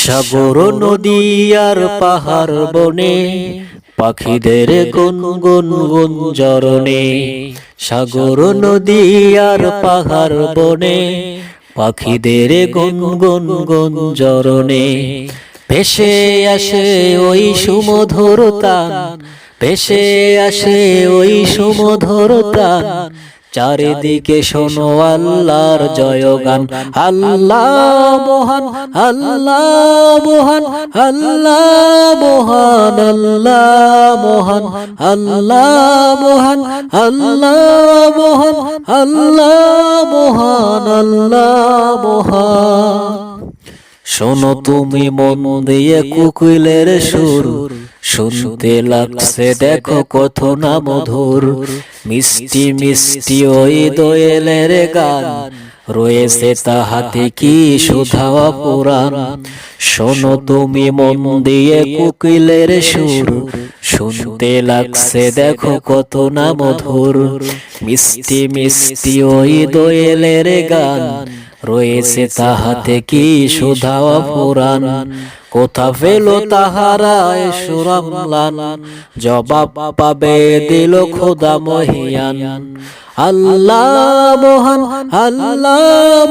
সাগর নদী আর পাহাড় বনে পাখিদের গুনগুন গুঞ্জরণে। সাগর নদী আর পাহাড় বনে পাখিদের গুনগুন গুঞ্জরণে। ভেসে আসে ওই সুমধুর তান, ভেসে আসে ওই সুমধুর তান। চারিদিকে শোনো আল্লাহর জয়গান। আল্লাহ মহান, আল্লাহ মহান, আল্লাহ মহান, আল্লাহ মহান, আল্লাহ মহান, আল্লাহ মহান, আল্লাহ মহান, আল্লাহ মহান। শোনো তুমি মন দিয়ে কোকিলের সুর, শুনতে লাগছে দেখো কত না মধুর। মিষ্টি মিষ্টি ওই দোয়েলের গান, রয়েছে তাহাতে কি সুধা পুরাণ। শোনো তুমি মন দিয়ে কোকিলের সুর, শুনতে লাগছে দেখো কত না মধুর। মিষ্টি মিষ্টি ওই দোয়েলের গান, রয়েছে তাহাতে কি সুধা পুরাণ। কোথা পেল তাহারা সুরামলান, জবাব পাবে দিল খোদা মহিয়ান। আল্লাহ মহান, আল্লাহ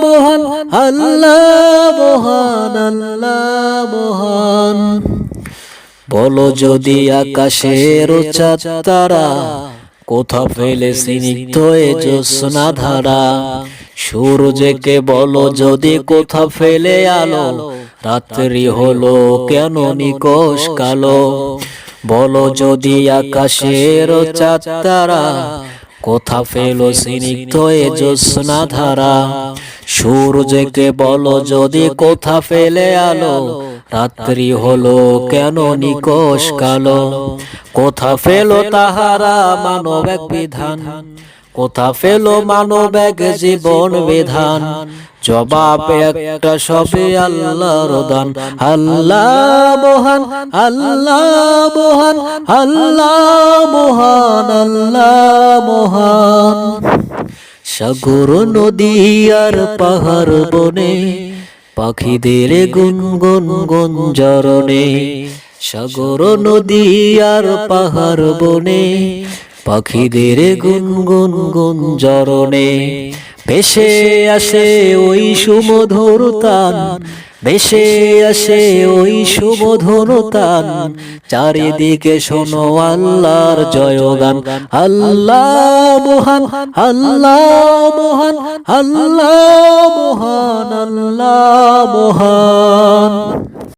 মহান, আল্লাহ মহান, আল্লাহ মহান। বলো যদি আকাশের চাঁদ তারা, কোথা পেলে স্নিগ্ধ এ জ্যোৎস্না ধারা। সূর্যকে বলো যদি কোথা ফেলে আলো, রাত্রি হলো কেন নিকষ কালো। বলো যদি আকাশের চাঁদ তারা, কোথা পেলো স্নিগ্ধ এ জ্যোৎস্না ধারা। সূর্যকে বলো যদি কোথা ফেলে আলো, রাত্রি হলো কেন নিকষ কালো। কোথা পেলো তাহারা মানব এক বিধান, কোথা পেলো মানব এক জীবন বিধান। জবাব একটা সবে আল্লাহর দান। আল্লাহ মহান, আল্লাহ মহান, আল্লাহ মহান, আল্লাহ মহান। সাগর নদী আর পাহাড় বনে পাখিদের গুনগুন গুঞ্জরণে। সাগর নদী আর পাহাড় বনে পাখিদের গুনগুন গুঞ্জরণে। ভেসে আসে ওই সুমধুর তান, ভেসে আসে ওই সুমধুর তান। চারিদিকে শোনো আল্লাহর জয়গান। আল্লাহ মহান, আল্লাহ মহান, আল্লাহ মহান, আল্লাহ মহান।